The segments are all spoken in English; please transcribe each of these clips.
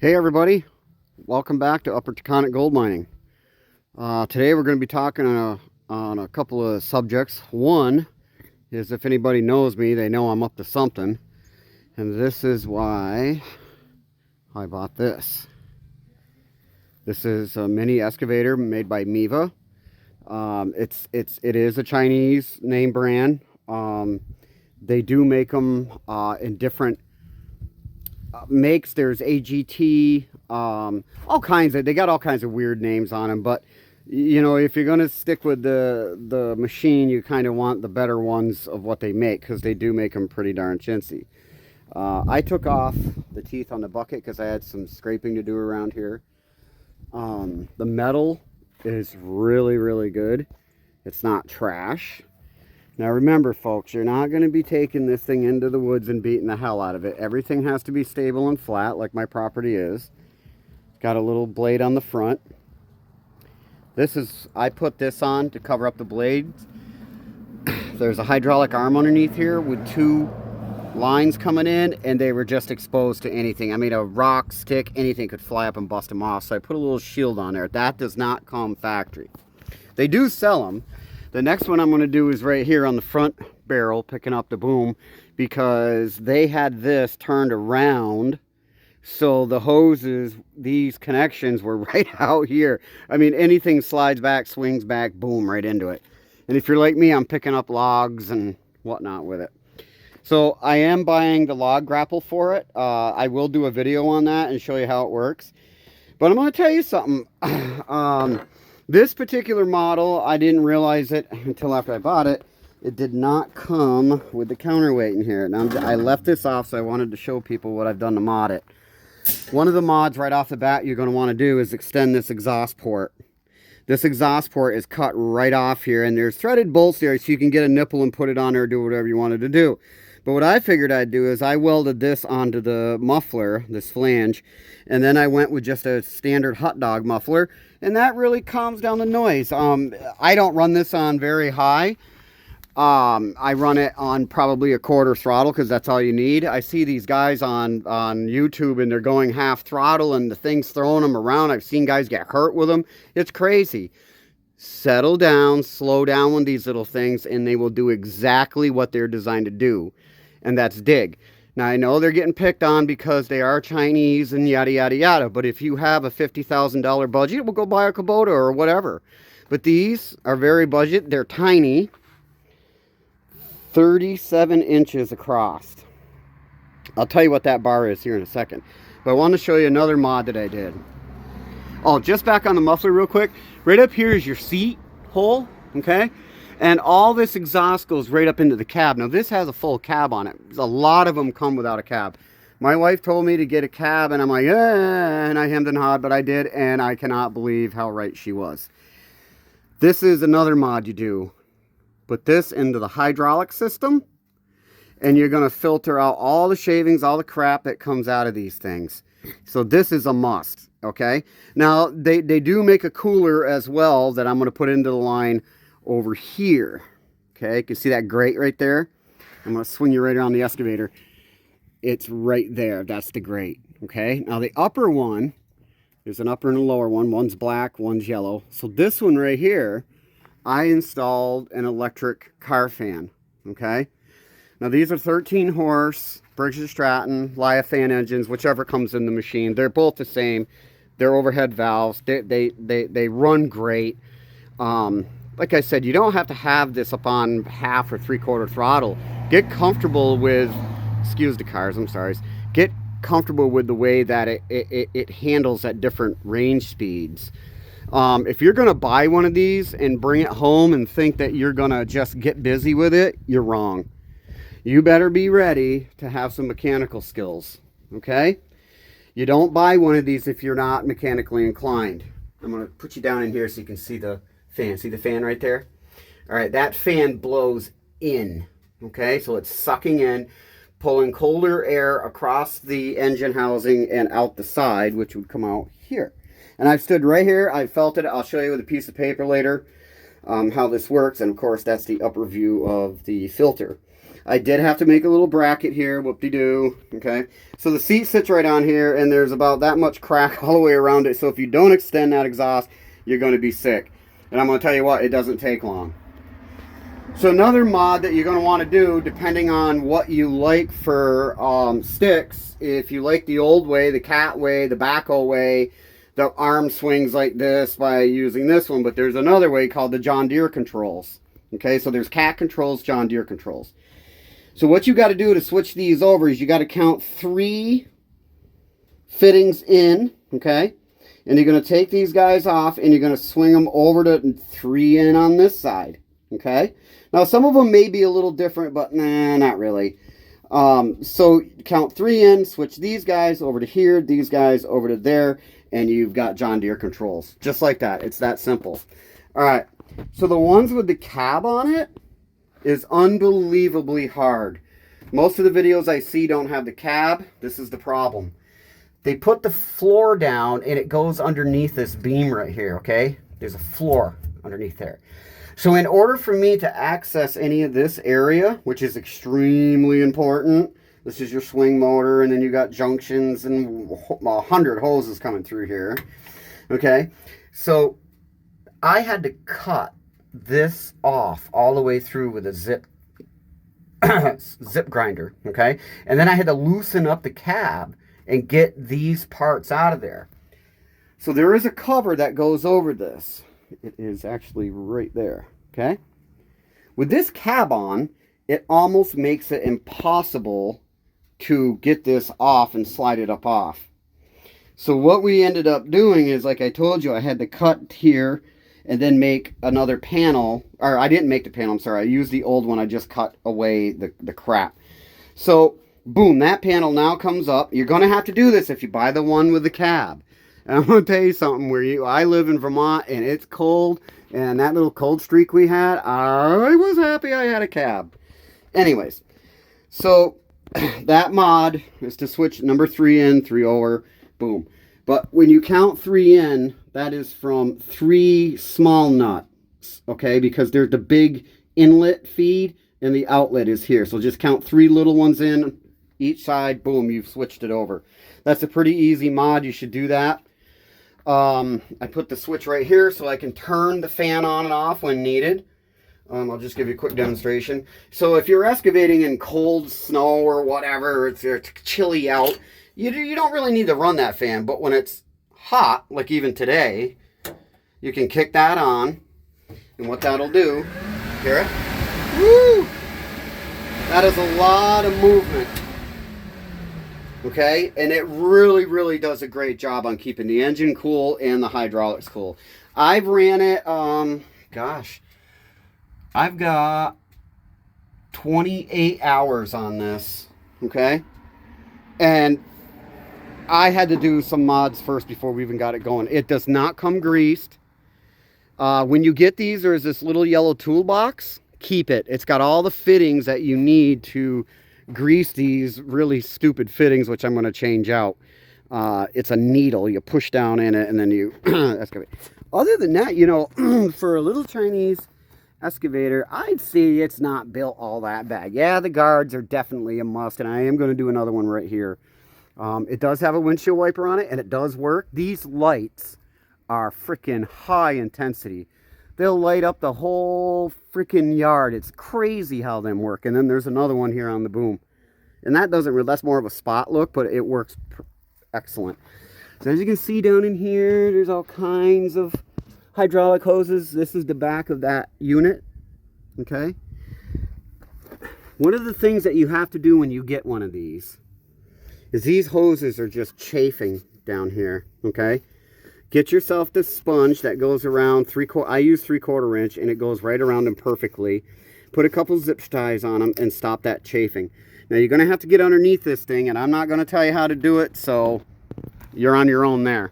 Hey everybody, welcome back to Upper Taconic Gold Mining. Today we're going to be talking on a couple of subjects. One is, if anybody knows me, they know I'm up to something. And this is why I bought this. This is a mini excavator made by Miva. It is a Chinese name brand. They do make them in different makes. There's AGT, all kinds of, they got all kinds of weird names on them, but you know, if you're going to stick with the machine, you kind of want the better ones of what they make, because they do make them pretty darn chintzy. I took off the teeth on the bucket because I had some scraping to do around here. The metal is really good. It's not trash. Now remember folks, you're not going to be taking this thing into the woods and beating the hell out of it. Everything has to be stable and flat like my property is. Got a little blade on the front. I put this on to cover up the blades. There's a hydraulic arm underneath here with two lines coming in, and they were just exposed to anything. I mean, a rock, stick, anything could fly up and bust them off. So I put a little shield on there. That does not come factory. They do sell them. The next one I'm going to do is right here on the front barrel, picking up the boom, because they had this turned around, so the hoses, these connections were right out here. I mean, anything slides back, swings back, boom, right into it. And if you're like me, I'm picking up logs and whatnot with it. So I am buying the log grapple for it. I will do a video on that and show you how it works. But I'm going to tell you something. This particular model, I didn't realize it until after I bought it. It did not come with the counterweight in here. Now, I left this off, so I wanted to show people what I've done to mod it. One of the mods right off the bat you're going to want to do is extend this exhaust port. This exhaust port is cut right off here, and there's threaded bolts there so you can get a nipple and put it on there or do whatever you wanted to do. But what I figured I'd do is I welded this onto the muffler, this flange, and then I went with just a standard hot dog muffler, and that really calms down the noise. I don't run this on very high. I run it on probably a quarter throttle because that's all you need. I see these guys on YouTube and they're going half throttle and the thing's throwing them around. I've seen guys get hurt with them. It's crazy. Settle down, slow down with these little things, and they will do exactly what they're designed to do, and that's dig. Now, I know they're getting picked on because they are Chinese and yada, yada, yada, but if you have a $50,000 budget, we'll go buy a Kubota or whatever. But these are very budget. They're tiny, 37 inches across. I'll tell you what that bar is here in a second. But I want to show you another mod that I did. Oh, just back on the muffler real quick. Right up here is your seat hole, okay? And all this exhaust goes right up into the cab. Now, this has a full cab on it. A lot of them come without a cab. My wife told me to get a cab, and I'm like, and I hemmed and hawed, but I did, and I cannot believe how right she was. This is another mod you do. Put this into the hydraulic system, and you're going to filter out all the shavings, all the crap that comes out of these things. So this is a must, okay? Now, they do make a cooler as well that I'm going to put into the line over here. Okay, you can see that grate right there. I'm going to swing you right around the excavator. It's right there. That's the grate. Okay, now the upper one, there's an upper and a lower one. One's black, one's yellow. So this one right here, I installed an electric car fan. Okay, now these are 13 horse Briggs & Stratton Liafan engines, whichever comes in the machine. They're both the same. They're overhead valves. They run great. Like I said, you don't have to have this up on half or three-quarter throttle. Get comfortable with, excuse the cars, I'm sorry. Get comfortable with the way that it handles at different range speeds. If you're going to buy one of these and bring it home and think that you're going to just get busy with it, you're wrong. You better be ready to have some mechanical skills, okay? You don't buy one of these if you're not mechanically inclined. I'm going to put you down in here so you can see the fan. See the fan right there? All right, that fan blows in, okay? So it's sucking in, pulling colder air across the engine housing and out the side, which would come out here. And I've stood right here. I felt it. I'll show you with a piece of paper later how this works. And, of course, that's the upper view of the filter. I did have to make a little bracket here, whoop-de-doo, okay? So the seat sits right on here, and there's about that much crack all the way around it, so if you don't extend that exhaust, you're going to be sick. And I'm going to tell you what, it doesn't take long. So another mod that you're going to want to do, depending on what you like for sticks, if you like the old way, the cat way, the backhoe way, the arm swings like this by using this one, but there's another way called the John Deere controls. Okay, so there's cat controls, John Deere controls. So what you got to do to switch these over is you got to count 3 fittings in, okay? And you're going to take these guys off and you're going to swing them over to 3 in on this side, okay? Now some of them may be a little different, but nah, not really. So count 3 in, switch these guys over to here, these guys over to there, and you've got John Deere controls. Just like that. It's that simple. All right. So the ones with the cab on it is unbelievably hard. Most of the videos I see don't have the cab. This is the problem. They put the floor down and it goes underneath this beam right here, okay? There's a floor underneath there. So in order for me to access any of this area, which is extremely important, this is your swing motor, and then you got junctions and 100 hoses coming through here. Okay, so I had to cut this off all the way through with a zip grinder. Okay, and then I had to loosen up the cab and get these parts out of there. So there is a cover that goes over this. It is actually right there. Okay, with this cab on, it almost makes it impossible to get this off and slide it up off. So what we ended up doing is, like I told you, I had to cut here and then make another panel. Or I didn't make the panel, I'm sorry. I used the old one. I just cut away the crap. So, boom, that panel now comes up. You're going to have to do this if you buy the one with the cab. And I'm going to tell you something. I live in Vermont and it's cold. And that little cold streak we had, I was happy I had a cab. Anyways, so that mod is to switch number 3 in, 3 over, boom. But when you count 3 in, that is from 3 small nuts, okay? Because there's the big inlet feed and the outlet is here. So just count 3 little ones in each side, boom, you've switched it over. That's a pretty easy mod. You should do that. I put the switch right here so I can turn the fan on and off when needed. I'll just give you a quick demonstration. So if you're excavating in cold snow or whatever, it's chilly out, you don't really need to run that fan. But when it's hot, like even today, you can kick that on. And what that'll do, hear it? Woo! That is a lot of movement. Okay? And it really, really does a great job on keeping the engine cool and the hydraulics cool. I've ran it, I've got 28 hours on this, okay? And I had to do some mods first before we even got it going. It does not come greased. When you get these, there's this little yellow toolbox. Keep it. It's got all the fittings that you need to grease these really stupid fittings, which I'm going to change out. It's a needle. You push down in it, and then you excavate. Other than that, you know, for a little Chinese excavator, I'd say it's not built all that bad. Yeah, the guards are definitely a must, and I am going to do another one right here. It does have a windshield wiper on it, and it does work. These lights are freaking high intensity. They'll light up the whole freaking yard. It's crazy how them work. And then there's another one here on the boom. And that doesn't really, that's more of a spot look, but it works excellent. So as you can see down in here, there's all kinds of hydraulic hoses. This is the back of that unit, okay? One of the things that you have to do when you get one of these is these hoses are just chafing down here, okay? Get yourself this sponge that goes around I use 3/4 inch, and it goes right around them perfectly. Put a couple zip ties on them and stop that chafing. Now you're going to have to get underneath this thing, and I'm not going to tell you how to do it, so you're on your own there.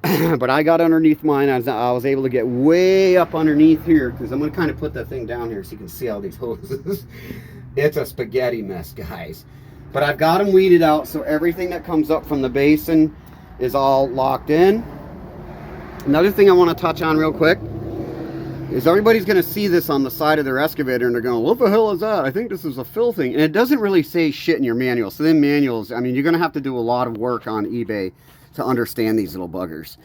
But I got underneath mine. I was able to get way up underneath here, because I'm going to kind of put that thing down here so you can see all these hoses. It's a spaghetti mess, guys. But I've got them weeded out, so everything that comes up from the basin is all locked in. Another thing I want to touch on real quick is everybody's going to see this on the side of their excavator and they're going, what the hell is that? I think this is a fill thing. And it doesn't really say shit in your manual. So then manuals, I mean, you're going to have to do a lot of work on eBay to understand these little buggers.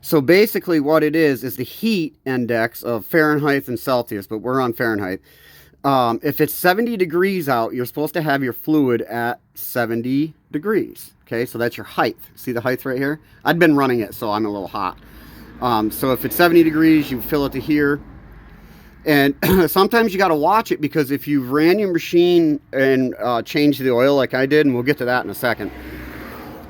So basically what it is the heat index of Fahrenheit and Celsius, but we're on Fahrenheit. If it's 70 degrees out, you're supposed to have your fluid at 70 degrees. Okay, so that's your height. See the height right here? I'd been running it, so I'm a little hot. So if it's 70 degrees, you fill it to here. And sometimes you got to watch it, because if you ran your machine and changed the oil like I did, and we'll get to that in a second,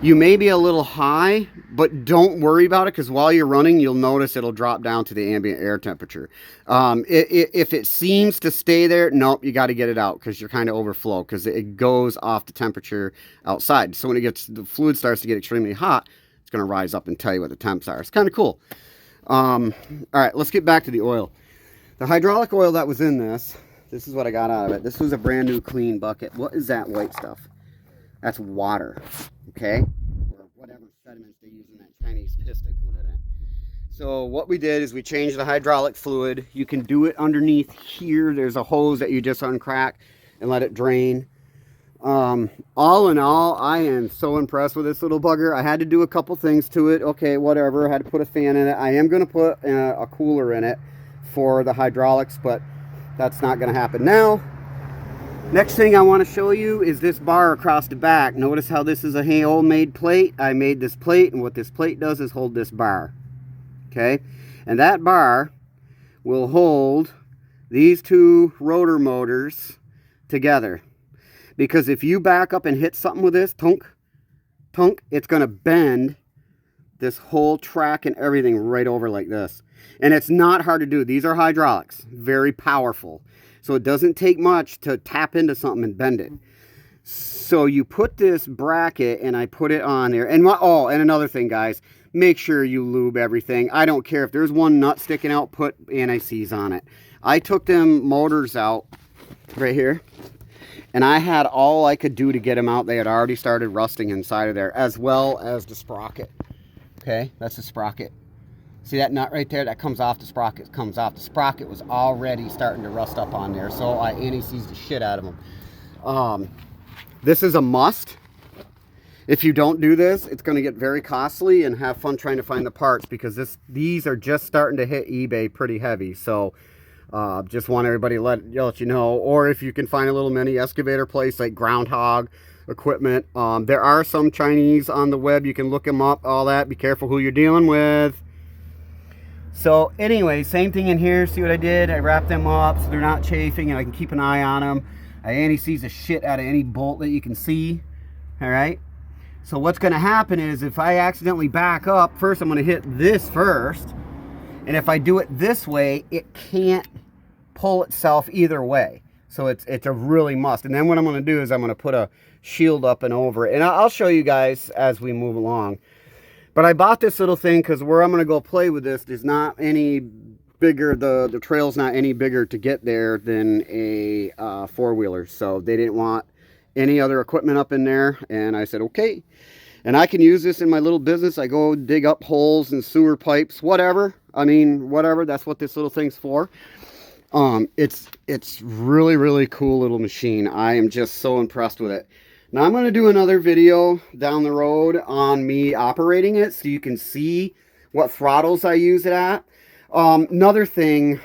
you may be a little high, but don't worry about it, because while you're running, you'll notice it'll drop down to the ambient air temperature. If it seems to stay there, nope, you got to get it out, because you're kind of overflow, because it goes off the temperature outside. So when the fluid starts to get extremely hot, it's going to rise up and tell you what the temps are. It's kind of cool. All right, let's get back to the oil. The hydraulic oil that was in this is what I got out of it. This was a brand new clean bucket. What is that white stuff? That's water, okay? Or whatever sediments they use in that Chinese piss they put it in. So what we did is we changed the hydraulic fluid. You can do it underneath here. There's a hose that you just uncrack and let it drain. All in all, I am so impressed with this little bugger. I had to do a couple things to it. Okay, whatever. I had to put a fan in it. I am going to put a cooler in it for the hydraulics, but that's not going to happen now. Next thing I want to show you is this bar across the back. Notice how this is a homemade plate. I made this plate, and what this plate does is hold this bar. Okay, and that bar will hold these two rotor motors together. Because if you back up and hit something with this, tunk, tunk, it's going to bend this whole track and everything right over like this. And it's not hard to do. These are hydraulics, very powerful. So it doesn't take much to tap into something and bend it. So you put this bracket, and I put it on there. And and another thing, guys, make sure you lube everything. I don't care if there's one nut sticking out, put anti-seize on it. I took them motors out right here, and I had all I could do to get them out. They had already started rusting inside of there, as well as the sprocket. Okay, that's the sprocket. See that nut right there? That comes off the sprocket. Comes off. The sprocket was already starting to rust up on there, so I anti-seized the shit out of them. This is a must. If you don't do this, it's going to get very costly, and have fun trying to find the parts, because these are just starting to hit eBay pretty heavy. So just want everybody to let you know. Or if you can find a little mini excavator place like Groundhog Equipment. There are some Chinese on the web. You can look them up, all that. Be careful who you're dealing with. So anyway, same thing in here. See what I did? I wrapped them up so they're not chafing, and I can keep an eye on them. I anti-seize the shit out of any bolt that you can see. All right. So what's going to happen is, if I accidentally back up, first I'm going to hit this first. And if I do it this way, it can't pull itself either way. So it's a really must. And then what I'm going to do is I'm going to put a shield up and over it. And I'll show you guys as we move along. But I bought this little thing because where I'm going to go play with this is not any bigger. The trail's not any bigger to get there than a four-wheeler. So they didn't want any other equipment up in there. And I said, okay. And I can use this in my little business. I go dig up holes and sewer pipes, whatever. I mean, whatever. That's what this little thing's for. It's really, really cool little machine. I am just so impressed with it. Now I'm going to do another video down the road on me operating it, so you can see what throttles I use it at. Another thing,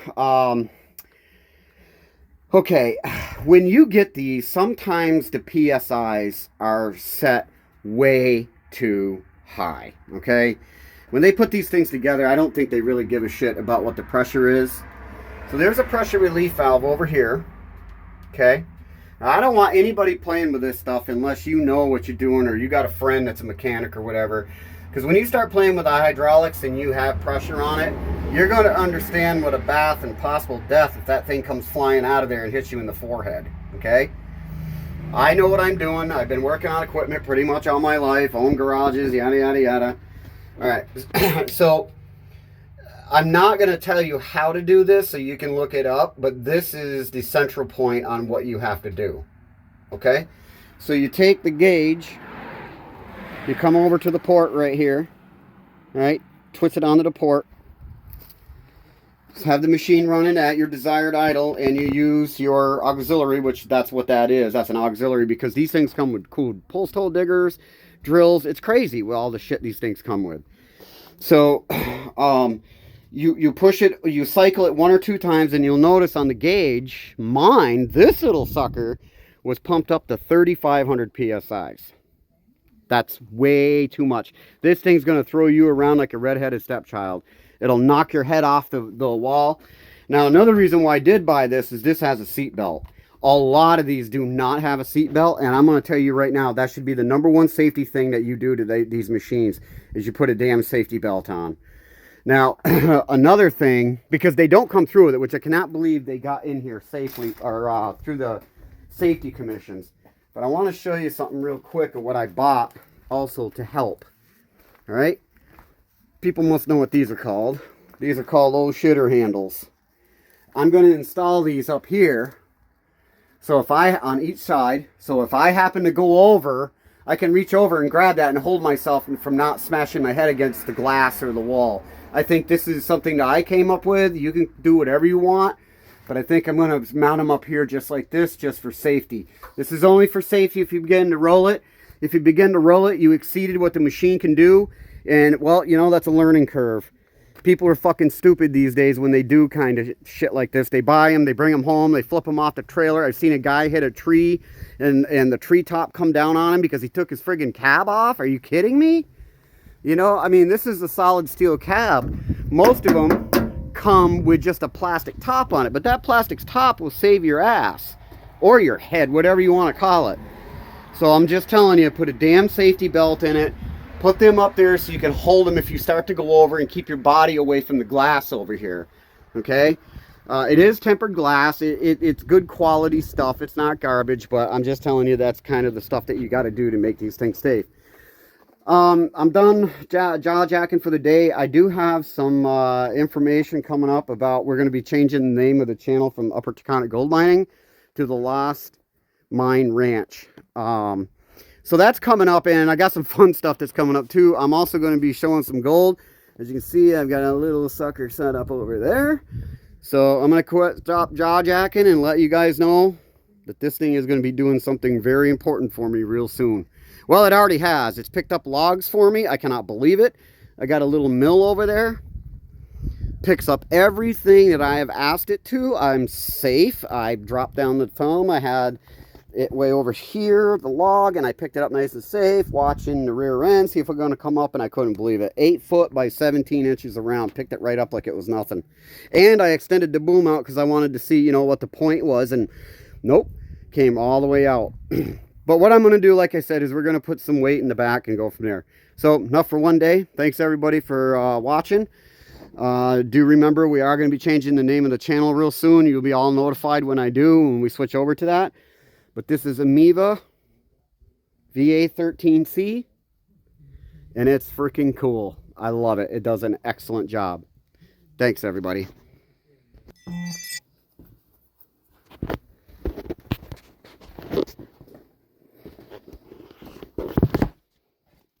okay, when you get these, sometimes the PSIs are set way too high, okay? When they put these things together, I don't think they really give a shit about what the pressure is. So there's a pressure relief valve over here, okay? Now, I don't want anybody playing with this stuff unless you know what you're doing, or you got a friend that's a mechanic or whatever. Because when you start playing with the hydraulics and you have pressure on it, you're going to understand what a bath and possible death if that thing comes flying out of there and hits you in the forehead, okay? I know what I'm doing. I've been working on equipment pretty much all my life, own garages, yada, yada, yada. All right, so I'm not going to tell you how to do this so you can look it up, but this is the central point on what you have to do, okay? So you take the gauge, you come over to the port right here, right? Twist it onto the port. have the machine running at your desired idle, and you use your auxiliary, which that's what that is. That's an auxiliary, because these things come with cool pulse hole diggers, drills. It's crazy with all the shit these things come with. So you push it, you cycle it 1 or 2 times, and you'll notice on the gauge, mine, this little sucker, was pumped up to 3,500 psi's. That's way too much. This thing's going to throw you around like a redheaded stepchild. It'll knock your head off the wall. Now, another reason why I did buy this is this has a seat belt. A lot of these do not have a seat belt, and I'm going to tell you right now, that should be the #1 safety thing that you do to these machines, is you put a damn safety belt on. Now, another thing, because they don't come through with it, which I cannot believe they got in here safely, or through the safety commissions. But I want to show you something real quick of what I bought also to help. All right? People must know what these are called. These are called old shitter handles. I'm going to install these up here. So if on each side, so if I happen to go over, I can reach over and grab that and hold myself from not smashing my head against the glass or the wall. I think this is something that I came up with. You can do whatever you want. But I think I'm going to mount them up here just like this, just for safety. This is only for safety if you begin to roll it. If you begin to roll it, you exceeded what the machine can do. And, well, you know, that's a learning curve. People are fucking stupid these days when they do kind of shit like this. They buy them, they bring them home, they flip them off the trailer. I've seen a guy hit a tree and the tree top come down on him because he took his friggin' cab off. Are you kidding me? You know, I mean, this is a solid steel cab. Most of them come with just a plastic top on it, but that plastic top will save your ass or your head, whatever you want to call it. So I'm just telling you, put a damn safety belt in it. Put them up there so you can hold them if you start to go over, and keep your body away from the glass over here. Okay? It is tempered glass. It's good quality stuff. It's not garbage, but I'm just telling you that's kind of the stuff that you got to do to make these things safe. I'm done jaw jacking for the day. I do have some information coming up about, we're going to be changing the name of the channel from Upper Taconic Gold Mining to the Lost Mine Ranch. So that's coming up, and I got some fun stuff that's coming up too. I'm also going to be showing some gold. As you can see, I've got a little sucker set up over there. So I'm going to stop jaw jacking and let you guys know that this thing is going to be doing something very important for me real soon. Well, it already has. It's picked up logs for me. I cannot believe it. I got a little mill over there. Picks up everything that I have asked it to. I'm safe. I dropped down the foam. I had it way over here, the log, and I picked it up nice and safe, watching the rear end, see if we're going to come up, and I couldn't believe it. 8 foot by 17 inches around. Picked it right up like it was nothing. And I extended the boom out because I wanted to see, you know, what the point was, and nope, came all the way out. But what I'm going to do, like I said, is we're going to put some weight in the back and go from there. So, enough for one day. Thanks, everybody, for watching. Do remember, we are going to be changing the name of the channel real soon. You'll be all notified when I do, when we switch over to that. But this is a miva VA13C, and it's freaking cool. I love it. It does an excellent job. Thanks, everybody.